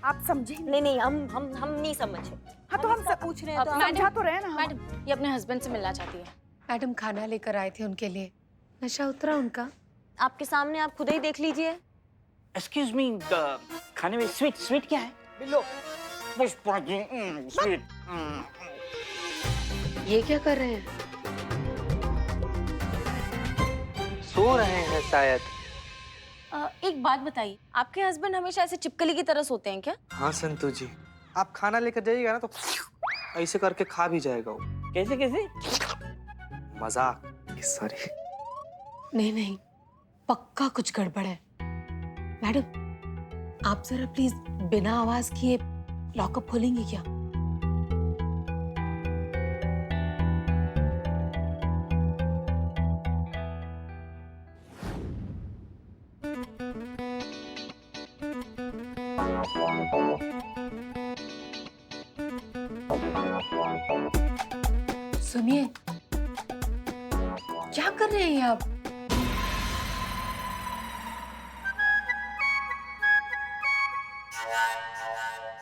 आप समझे नहीं नहीं, हम नहीं समझे। हाँ तो हम सब पूछ रहे हैं, तो समझा तो रहे हैं ना हम। मैडम, ये अपने हस्बैंड से मिलना चाहती है। मैडम खाना लेकर आए थे उनके लिए, नशा उतरा उनका? आपके सामने, आप खुद ही देख लीजिए। एक्सक्यूज मी, खाने में स्वीट क्या है? बिल्लो पुष्पा जी, स्वीट। ये क्या कर रहे हैं? सो रहे हैं शायद। एक बात बताइए, आपके हस्बैंड हमेशा ऐसे चिपकली की तरह सोते हैं क्या? हाँ संतू जी, आप खाना लेकर जाइएगा ना तो ऐसे करके खा भी जाएगा वो। कैसे कैसे? मजाक, सॉरी। नहीं नहीं, पक्का कुछ गड़बड़ है। मैडम, आप जरा प्लीज बिना आवाज किए लॉकअप खोलेंगी क्या? सुनिए, क्या कर रहे हैं आप?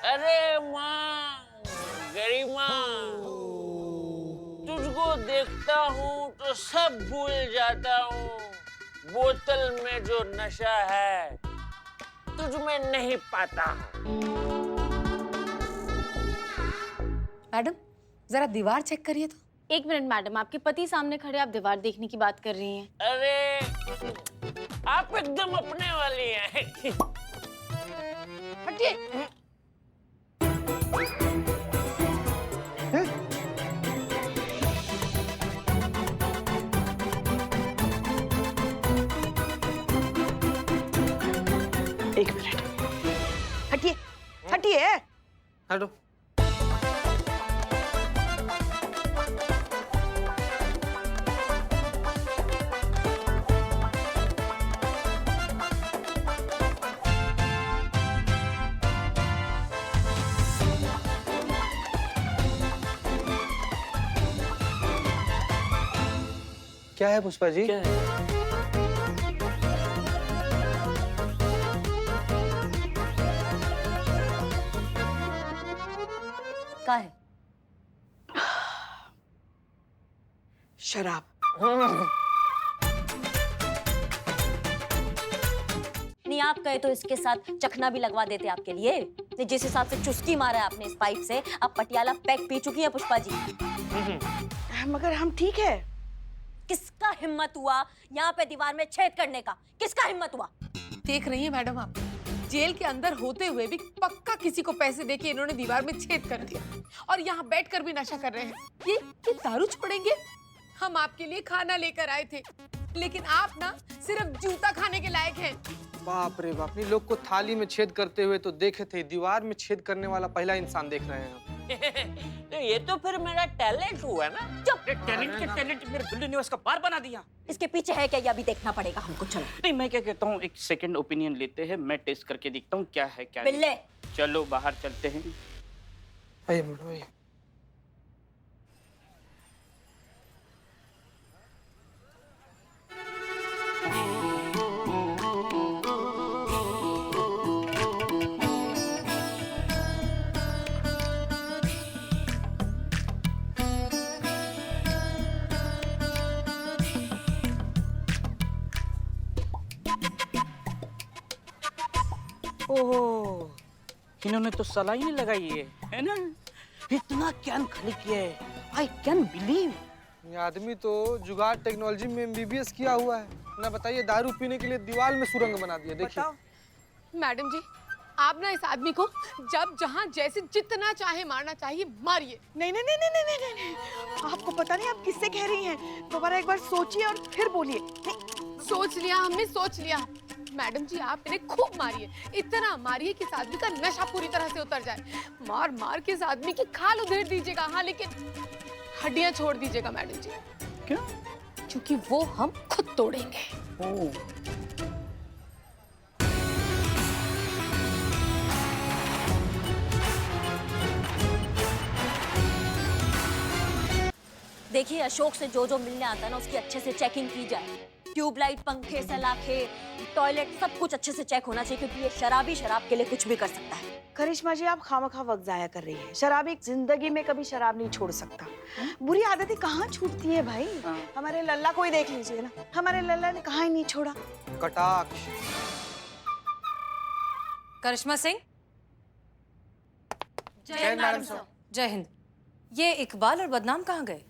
अरे माँ, गरिमा, तुझको देखता हूँ तो सब भूल जाता हूँ। बोतल में जो नशा है तुझ में नहीं पाता। मैडम, जरा दीवार चेक करिए तो। एक मिनट मैडम, आपके पति सामने खड़े, आप दीवार देखने की बात कर रही हैं। अरे आप एकदम अपने वाली हैं। हटिए। एक मिनट। हटिए हटिए। हटो। क्या है पुष्पा जी? क्या है? का है? शराब। नहीं, आप कहे तो इसके साथ चखना भी लगवा देते आपके लिए। नहीं, जिस हिसाब से चुस्की मारा है आपने इस पाइप से, आप पटियाला पैक पी चुकी हैं पुष्पा जी। मगर हम ठीक है। किसका हिम्मत हुआ यहाँ पे दीवार में छेद करने का? किसका हिम्मत हुआ? देख रही हैं मैडम आप, जेल के अंदर होते हुए भी पक्का किसी को पैसे देके इन्होंने दीवार में छेद कर दिया और यहाँ बैठकर भी नशा कर रहे हैं। ये दारू छोड़ेंगे? हम आपके लिए खाना लेकर आए थे, लेकिन आप ना सिर्फ जूता खाने के लायक हैं। बाप रे बाप, लोग को थाली में छेद करते हुए तो देखे थे, दीवार में छेद करने वाला पहला इंसान देख रहे हैं हम। तो ये तो फिर मेरा टैलेंट हुआ ना। चुप! टैलेंट मेरे दिल्ली निवास का बार बना दिया। इसके पीछे है क्या, ये अभी देखना पड़ेगा हमको। चलो नहीं, मैं क्या कहता हूँ, एक सेकंड ओपिनियन लेते हैं, मैं टेस्ट करके देखता हूँ क्या है क्या बिल्ले। नहीं। चलो बाहर चलते हैं। आइए मैडम, आइए। ओह, इन्होंने तो सलाई नहीं लगाई है ना? इतना ज्ञान खली किया है, आई कैन बिलीव। ये आदमी तो जुगाड़ टेक्नोलॉजी में एमबीबीएस किया हुआ है ना। बताइए, दारू पीने के लिए दीवार में सुरंग बना दिया। देखिए मैडम जी, आप ना इस आदमी को जब जहाँ जैसे जितना चाहे मारना चाहिए मारिए। नहीं नहीं नहीं नहीं नहीं नहीं नहीं। आपको पता नहीं आप किससे कह रही हैं। दोबारा एक बार सोचिए और फिर बोलिए। सोच लिया हमने, सोच लिया। मैडम जी, आप इन्हें खूब मारिए, इतना मारिए कि इस आदमी का नशा पूरी तरह से उतर जाए। मार मार के इस आदमी की खाल उधेड़ दीजिएगा। हाँ, लेकिन हड्डियां छोड़ दीजिएगा मैडम जी। क्यों? क्योंकि वो हम खुद तोड़ेंगे। ओह, देखिए, अशोक से जो जो मिलने आता है ना, उसकी अच्छे से चेकिंग की जाए। ट्यूबलाइट, पंखे, सलाखे, टॉयलेट सब कुछ अच्छे से चेक होना चाहिए, क्योंकि ये शराबी शराब के लिए कुछ भी कर सकता है। करिश्मा जी, आप खामखा वक्त जाया कर रही है। शराबी जिंदगी में कभी शराब नहीं छोड़ सकता। बुरी आदतें कहाँ छूटती है भाई? हमारे लल्ला को ही देख लीजिए ना, हमारे लल्ला ने कहाँ ही नहीं छोड़ा। कटाक्ष। करिश्मा सिंह। जय मैडम साहब। जय हिंद। ये इकबाल और बदनाम कहाँ गए?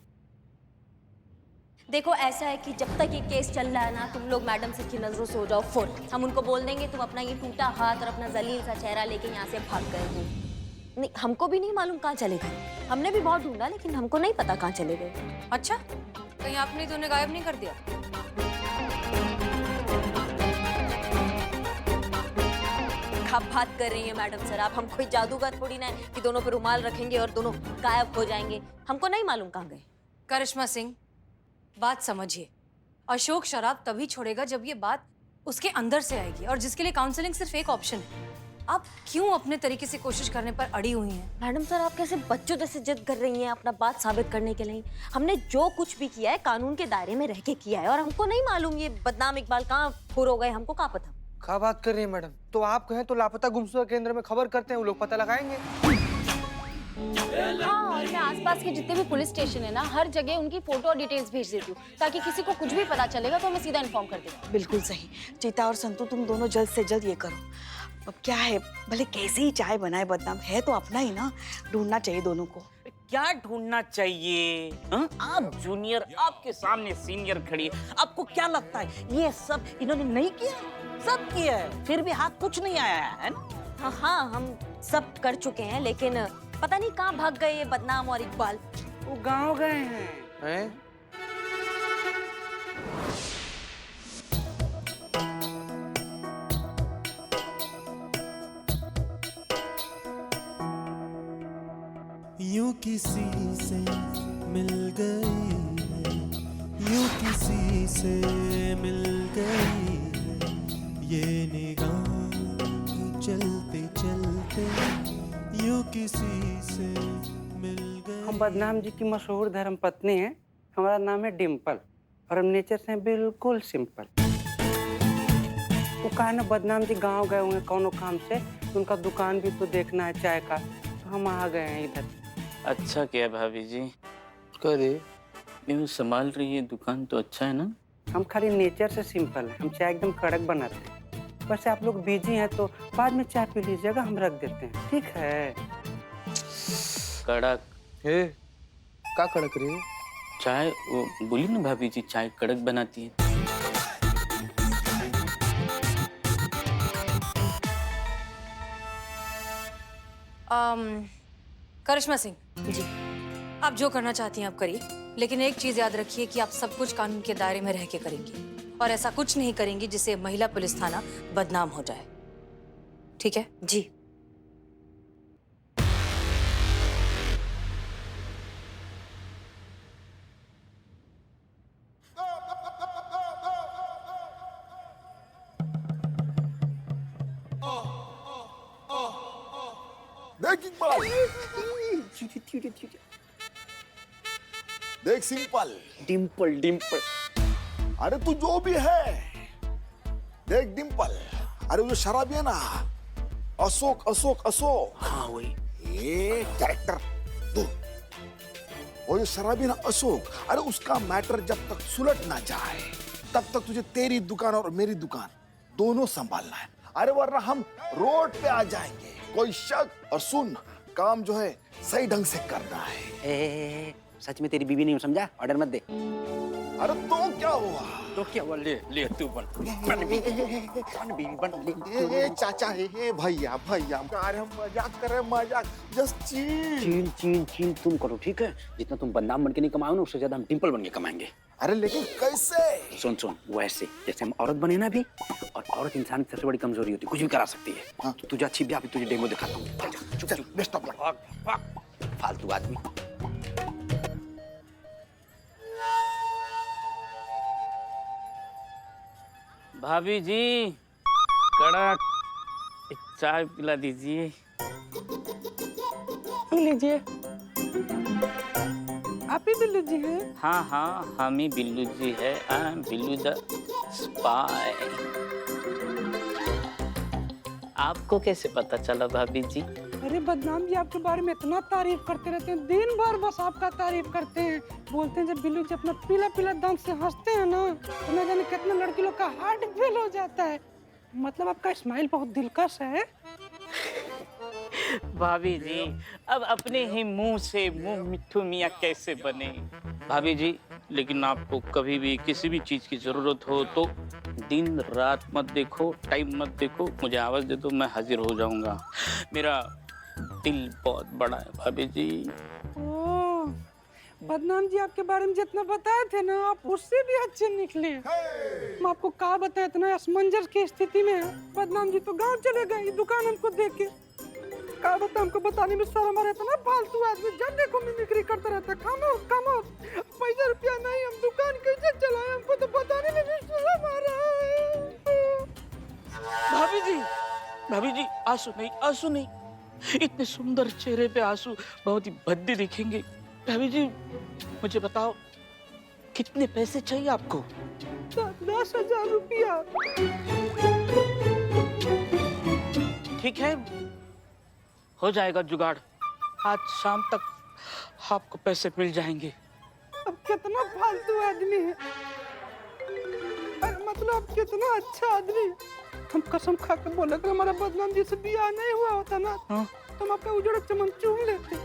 देखो ऐसा है कि जब तक ये केस चल रहा है ना, तुम लोग मैडम से की नजरों से हो जाओ फुल। हम उनको बोल देंगे तुम अपना ये टूटा हाथ और अपना जलील सा चेहरा लेके यहाँ से भाग गए हो। नहीं, हमको भी नहीं मालूम कहाँ चले गए। हमने भी बहुत ढूंढा, लेकिन हमको नहीं पता कहाँ चले गए। अच्छा, कहीं आपने तो उन्हें गायब नहीं कर दिया? आप बात कर रही हैं मैडम सर? आप हम कोई जादूगर थोड़ी ना है कि दोनों पे रुमाल रखेंगे और दोनों गायब हो जाएंगे। हमको नहीं मालूम कहाँ गए। करिश्मा सिंह, बात समझिए। अशोक शराब तभी छोड़ेगा जब ये बात उसके अंदर से आएगी, और जिसके लिए काउंसलिंग सिर्फ एक ऑप्शन है। आप क्यों अपने तरीके से कोशिश करने पर अड़ी हुई हैं? मैडम सर, आप कैसे बच्चों जैसे जिद कर रही हैं अपना बात साबित करने के लिए? हमने जो कुछ भी किया है कानून के दायरे में रह के किया है, और हमको नहीं मालूम ये बदनाम इकबाल कहाँ फुर हो गए। हमको कहाँ पता। क्या बात कर रही है मैडम? तो आप कहें तो लापता गुमशुदा केंद्र में खबर करते हैं, वो लोग पता लगाएंगे। हाँ, और मैं आसपास के जितने भी पुलिस स्टेशन है ना, हर जगह उनकी फोटो और डिटेल्स भेज देती हूँ, ताकि किसी को कुछ भी पता चलेगा तो हमें सीधा इन्फॉर्म कर देगा। बिल्कुल सही। चीता और संतू, तुम दोनों जल्द से जल्द ये करो। अब क्या है, भले कैसे ही चाय बनाए, बदनाम है तो अपना ही ना। ढूंढना चाहिए दोनों को। क्या ढूंढना चाहिए? आप जूनियर, आपके सामने सीनियर खड़ी है। आपको क्या लगता है ये सब इन्होंने नहीं किया? सब किया है, फिर भी हाथ कुछ नहीं आया है ना? हाँ, हम सब कर चुके हैं, लेकिन पता नहीं कहाँ भाग गए ये बदनाम और इकबाल। वो गांव गए हैं। हैं? यूं किसी से मिल गई है, यूं किसी से मिल गई है, ये निगाह चलते चलते यूं किसी से मिल गई। हम बदनाम जी की मशहूर धर्म पत्नी हैं। हमारा नाम है डिम्पल और हम नेचर से हैं बिल्कुल सिंपल। वो कहा ना बदनाम जी गांव गए हुए कौनो काम से, उनका दुकान भी तो देखना है चाय का, तो हम आ गए हैं इधर। अच्छा क्या भाभी जी? करे यूँ संभाल रही है दुकान तो अच्छा है ना? हम खाली नेचर से सिंपल हैं, हम चाय एकदम कड़क बनाते हैं। वैसे आप लोग बिजी हैं तो बाद में चाय पी लीजिएगा, हम रख देते हैं, ठीक है? कड़क हे, क्या कड़क रही है? चाय, वो बोली ना भाभी जी चाय कड़क बनाती है। करिश्मा सिंह जी, आप जो करना चाहती हैं आप करिए, लेकिन एक चीज याद रखिए कि आप सब कुछ कानून के दायरे में रह के करेंगी, और ऐसा कुछ नहीं करेंगी जिससे महिला पुलिस थाना बदनाम हो जाए, ठीक है? जी। देख इकबाल, देख सिंपल, डिम्पल डिम्पल। अरे तू जो भी है, देख डिम्पल, अरे वो जो शराबी है ना, अशोक अशोक अशोक, हाँ वही। ये कैरेक्टर दो, वो जो शराबी है ना अशोक, अरे उसका मैटर जब तक सुलट ना जाए तब तक तुझे तेरी दुकान और मेरी दुकान दोनों संभालना है। अरे वरना हम रोड पे आ जाएंगे, कोई शक। और सुन, काम जो है सही ढंग से करना है। सच में तेरी बीवी नहीं समझा, ऑर्डर मत दे। अरे तो क्या हुआ? तो क्या हुआ? ले ले तू बन बीवी बन। ए चाचा, ए भैया भैया, अरे हम मजाक कर रहे हैं, मजाक, जस्ट चिल। चीन चीन चीन तुम करो, ठीक है? जितना तुम बदनाम बन के नहीं कमाओ ना, उससे ज्यादा हम डिम्पल बन के कमाएंगे। अरे लेकिन कैसे? सुन सुन, वैसे जैसे हम औरत बने ना अभी, और औरत इंसान की सबसे बड़ी कमजोरी होती है, कुछ भी करा सकती है। हाँ। तो तुझे अच्छी भी, अभी तुझे डेमो दिखाता हूँ। चल, बेस्ट ऑफ लक। फालतू आदमी। भाभी जी कड़क एक चाय पिला दीजिए। लीजिए। आप ही बिल्लू जी हैं? हाँ हाँ, हम ही बिल्लू जी है। बिल्लू दा स्पाई। आपको कैसे पता चला भाभी जी? अरे बदनाम जी आपके बारे में इतना तारीफ करते रहते हैं, दिन भर बस आपका तारीफ करते हैं। बोलते हैं जब बिल्लू जी अपना पीला पीला दांत से हंसते हैं ना, तो न जाने कितने लड़की लोग का हार्ट फेल हो जाता है। मतलब आपका स्माइल बहुत दिलकश है। भाभी जी, अब अपने ही मुंह से मुंह मिट्ठू मियाँ कैसे बने? भाभी जी, लेकिन आपको कभी भी किसी भी चीज की जरूरत हो तो दिन रात मत देखो, टाइम मत देखो, मुझे आवाज दे दो, मैं हाजिर हो जाऊंगा। मेरा दिल बहुत बड़ा है भाभी जी। ओह, बदनाम जी आपके बारे में जितना बताए थे ना, आप उससे भी अच्छे निकले। मैं आपको कहा बताया, इतना असमंजस की स्थिति में बदनाम जी तो गांव चले गए ये दुकान हमको देख के। कहा बता हमको बताने में शर्म आ रहा था ना, फालतू आदमी जब देखो मिमिक्री करता रहता। खामोश खामोश, पैसा रुपया नहीं, हम दुकान कैसे चलाए, हमको तो बताने में भी शर्म आ रहा है। भाभी जी आंसू नहीं, इतने सुंदर चेहरे पे आंसू बहुत ही भद्दे दिखेंगे। भाभी जी, मुझे बताओ कितने पैसे चाहिए आपको? 10,000 रुपया। ठीक है, हो जाएगा जुगाड़। आज शाम तक आपको पैसे मिल जाएंगे। अब कितना फालतू आदमी है, मतलब कितना अच्छा आदमी। हम कसम खा के बोले कि हमारा बदनाम जी से बियाह नहीं हुआ होता ना, तो हम आपका उजड़ा चमन चूम लेते,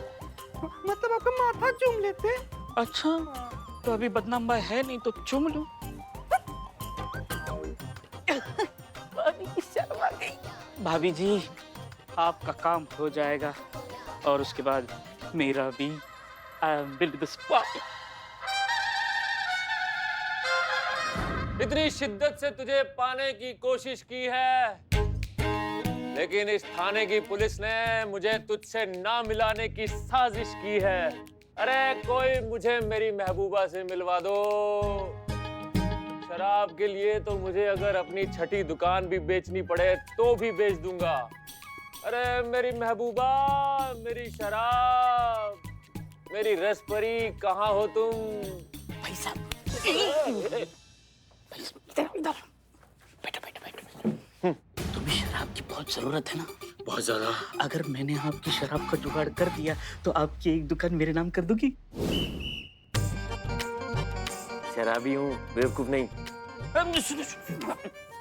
मतलब आपका माथा चूम लेते। अच्छा, तो अभी बदनाम भाई है नहीं तो चूम लो। भाभी जी, आपका काम हो जाएगा और उसके बाद मेरा भी। इतनी शिद्दत से तुझे पाने की कोशिश की है, लेकिन इस थाने की पुलिस ने मुझे तुझसे ना मिलाने की साजिश की है। अरे कोई मुझे मेरी महबूबा से मिलवा दो। शराब के लिए तो मुझे अगर अपनी छठी दुकान भी बेचनी पड़े तो भी बेच दूंगा। अरे मेरी महबूबा, मेरी शराब, मेरी रसपरी, कहाँ हो तुम? भाई साहब, तुम्हें शराब की बहुत जरूरत है ना? बहुत ज्यादा। अगर मैंने आपकी शराब का जुगाड़ कर दिया तो आपकी एक दुकान मेरे नाम कर दूंगी? शराबी हूँ, बेवकूफ नहीं।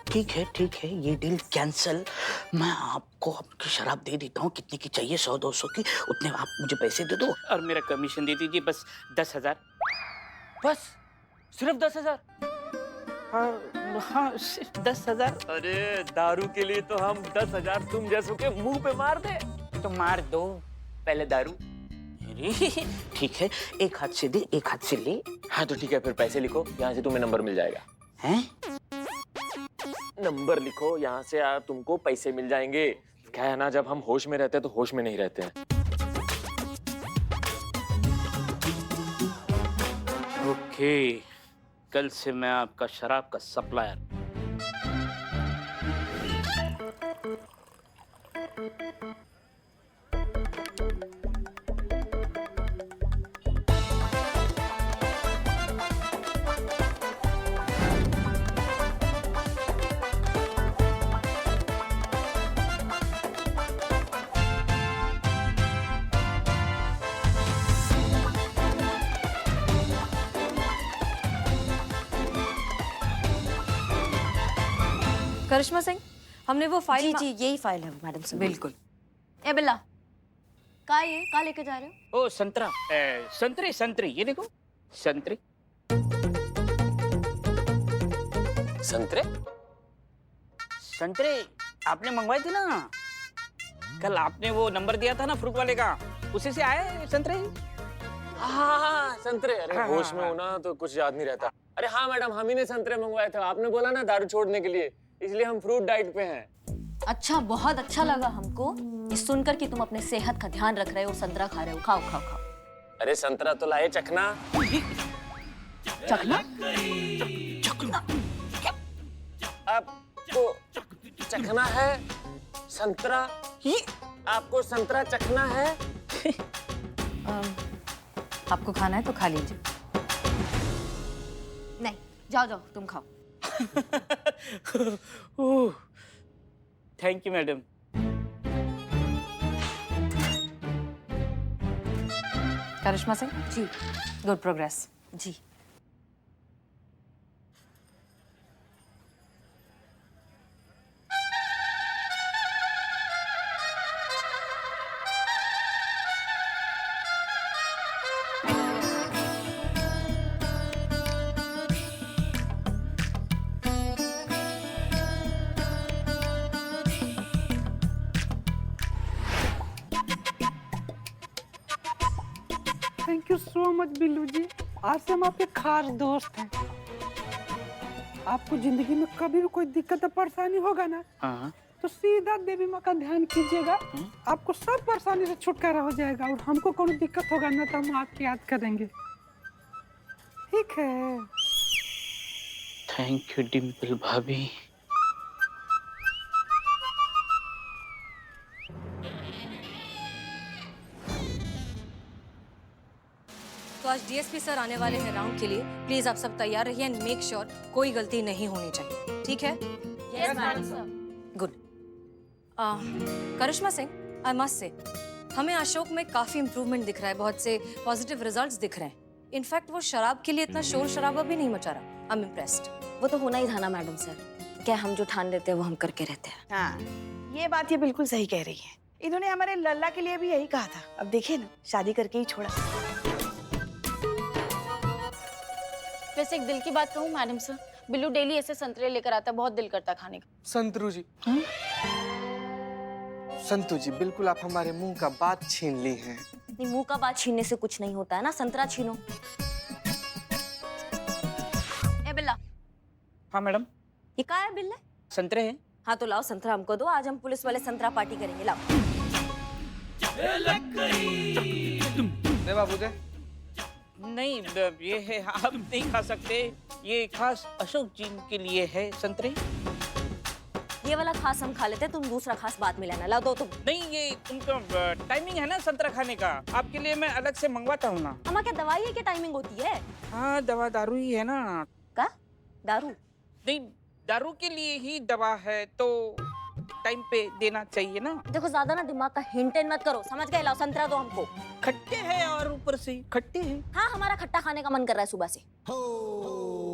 ठीक है, ये डील कैंसल। मैं आपको आपकी शराब दे देता हूँ, कितने की चाहिए? 100-200 की, उतने आप मुझे पैसे दे दो और मेरा कमीशन दे दीजिए, बस 10,000। बस सिर्फ 10,000? हाँ, सिर्फ 10,000। अरे दारू के लिए तो हम 10,000 तुम जैसों के मुंह पे मार दे। तो मार दो, पहले दारू। ठीक है, एक हाथ से दे, एक हाथ से ले। हाँ तो ठीक है, फिर पैसे लिखो, यहाँ से तुम्हें नंबर मिल जाएगा। हैं? नंबर लिखो, यहाँ से तुमको पैसे मिल जाएंगे। क्या है ना, जब हम होश में रहते हैं तो होश में नहीं रहते हैं। ओके, कल से मैं आपका शराब का सप्लायर। करिश्मा सिंह, हमने वो फाइल जी यही फाइल है मैडम से। बिल्कुल। ए बिल्ला, कहाँ लेके जा रहे हो? ओ संतरा, संतरे, ये देखो संतरे। संतरे आपने मंगवाए थे ना कल? आपने वो नंबर दिया था ना फ्रूट वाले का, उसी से आए संतरे। हाँ संतरे। अरे होश में हो ना तो कुछ याद नहीं रहता। अरे हाँ मैडम, हम ही ने संतरे मंगवाए थे। आपने बोला ना दारू छोड़ने के लिए, इसलिए हम फ्रूट डाइट पे हैं। अच्छा, बहुत अच्छा लगा हमको ये सुनकर कि तुम अपने सेहत का ध्यान रख रहे हो, संतरा खा रहे हो। खाओ खाओ खाओ। अरे संतरा तो लाए, चखना। चखना? आपको चखना है संतरा? आपको संतरा चखना है? आपको खाना है तो खा लीजिए। नहीं, जाओ तुम खाओ। Thank you madam. Karishma Singh ji, good progress ji. Thank you so much Billu ji, आज से हम आपके खास दोस्त हैं। आपको जिंदगी में कभी भी कोई दिक्कत या परेशानी होगा ना, हाँ तो सीधा देवी माँ का ध्यान कीजिएगा, आपको सब परेशानी से छुटकारा हो जाएगा। और हमको कोई दिक्कत होगा ना तो हम आपकी याद करेंगे, ठीक है? थैंक यू डिम्पल भाभी। तो आज डीएसपी सर आने वाले हैं राउंड के लिए। प्लीज आप सब तैयार रहिए एंड मेक श्योर कोई गलती नहीं होनी चाहिए, ठीक है? Yes madam sir. Good. Karishma Singh, I must say हमें अशोक में काफी इंप्रूवमेंट दिख रहा है, बहुत से पॉजिटिव रिजल्ट्स दिख रहे हैं। इनफैक्ट वो शराब के लिए इतना शोर शराबा भी नहीं मचा रहा। I am impressed. वो तो होना ही था ना मैडम सर, क्या हम जो ठान लेते हैं वो हम करके रहते हैं। हाँ, ये बात ये बिल्कुल सही कह रही है। इन्होंने हमारे लल्ला के लिए भी यही कहा था। अब देखिए ना, शादी करके ही छोड़ा। वैसे एक दिल की बात कहूँ मैडम सर, बिल्लू डेली ऐसे संतरे लेकर आता है, बहुत दिल करता है खाने का। संतरू जी, संतू जी, बिल्कुल आप हमारे मुंह का बात छीन ली हैं। नहीं, मुंह का बात छीनने से कुछ नहीं होता है ना, संतरा छीनो। ए बिल्ला। हाँ मैडम। ये क्या है बिल्ला? संतरे हैं। हाँ तो लाओ संतरा हमको दो, आज हम पुलिस वाले संतरा पार्टी करेंगे। लाओ। दे बाबू दे। नहीं, ये है, आप नहीं खा सकते। ये खास अशोक जी के लिए है संतरे। ये वाला खास हम खा लेते हैं, तुम दूसरा खास बाद में लेना। लाओ दो तुम। नहीं, ये उनका टाइमिंग है ना संतरा खाने का, आपके लिए मैं अलग से मंगवाता हूँ ना। हमारा क्या दवाई है, क्या टाइमिंग होती है? हाँ, दवा दारू ही है ना। का दारू? नहीं, दारू के लिए ही दवा है तो टाइम पे देना चाहिए ना। देखो ज्यादा ना दिमाग का हिंटेन मत करो, समझ गए? लाओ संतरा दो हमको। खट्टे हैं और ऊपर से खट्टे हैं। हाँ, हमारा खट्टा खाने का मन कर रहा है सुबह से।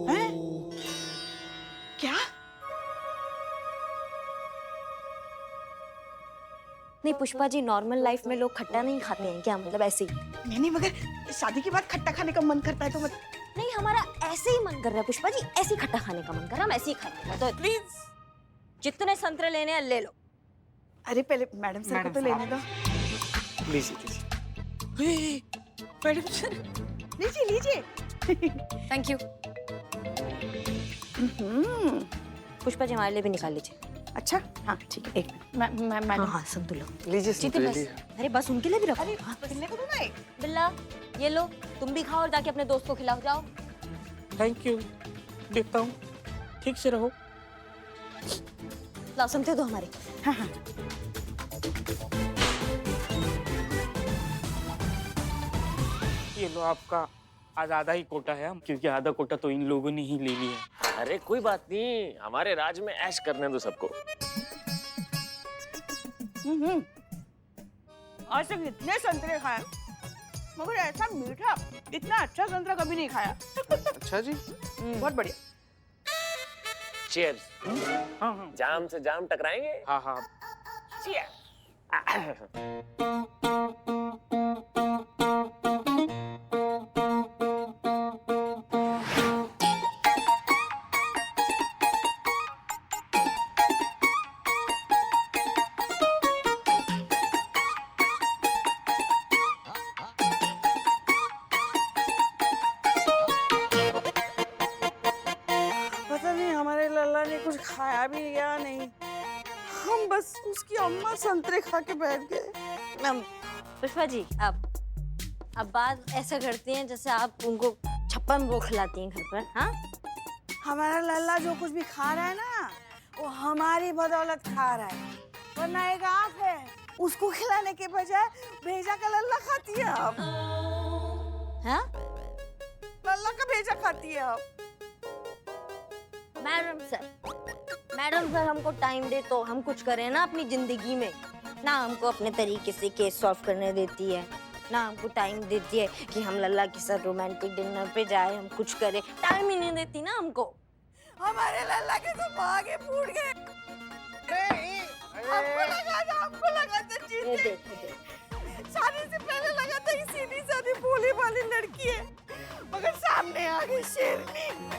हैं? क्या? नहीं पुष्पा जी, नॉर्मल लाइफ में लोग खट्टा नहीं खाते हैं क्या? मतलब ऐसे ही? नहीं, मगर शादी के बाद खट्टा खाने का मन करता है तो मत। नहीं, हमारा ऐसे ही मन कर रहा है पुष्पा जी, ऐसे ही खट्टा खाने का मन कर रहा है, हम ऐसे ही खाएंगे। तो प्लीज जितने संतरे लेने हैं ले लो। अरे पहले मैडम सर को तो लेने दो। लीजिए लीजिए। मैडम सर, लीजिए लीजिए। Thank you. पुष्पा जी हमारे लिए भी निकाल लीजिए। अच्छा, हाँ ठीक है, एक मिनट। हाँ हाँ संतु लो। लीजिए जीती बस। अरे बस उनके लिए भी रखो। हाँ, कितने को दूँ मैं? बिल्ला ये लो, तुम भी खाओ और जाके अपने दोस्त को खिलाओ। जाओ। Thank you. देखता हूँ, ठीक से रहो। लाओ संतरे दो हमारे। हाँ हाँ। ये लो आपका आज आधा ही कोटा है, क्योंकि आधा कोटा तो इन लोगों ने ही ले लिया। अरे कोई बात नहीं, हमारे राज में ऐश करने दो सबको। आज तक इतने संतरे खाए, मगर ऐसा मीठा, इतना अच्छा संतरा कभी नहीं खाया। अच्छा जी, बहुत बढ़िया। चीयर्स। हाँ हाँ जाम से जाम टकराएंगे। हाँ हाँ। चीयर्स। पता नहीं हमारे लल्ला ने कुछ खाया भी या नहीं, हम बस उसकी अम्मा संतरे खा के बैठ गए। पुष्पा जी अब बात ऐसा करती हैं जैसे आप उनको छप्पन वो खिलाती हैं घर पर। हाँ, हमारा लल्ला जो कुछ भी खा रहा है ना, वो हमारी बदौलत खा रहा है। वरना एक आँख है, उसको खिलाने के बजाय भेजा का लल्ला खाती है आप। हाँ? लल्ला का भेजा खाती है आप। मैडम सर हमको टाइम दे तो हम कुछ करें ना अपनी जिंदगी में। ना हमको अपने तरीके से केस सॉल्व करने देती है, ना हमको टाइम देती है कि हम लल्ला के साथ रोमांटिक डिनर पे जाए, हम कुछ करें। टाइम ही नहीं देती ना हमको। हमारे लल्ला के तो आगे फूट गए। हमको लगा था ये देखो शादी से पहले लगा था सीधी सादी भोली भाली लड़की है, मगर सामने आ गई शेरनी।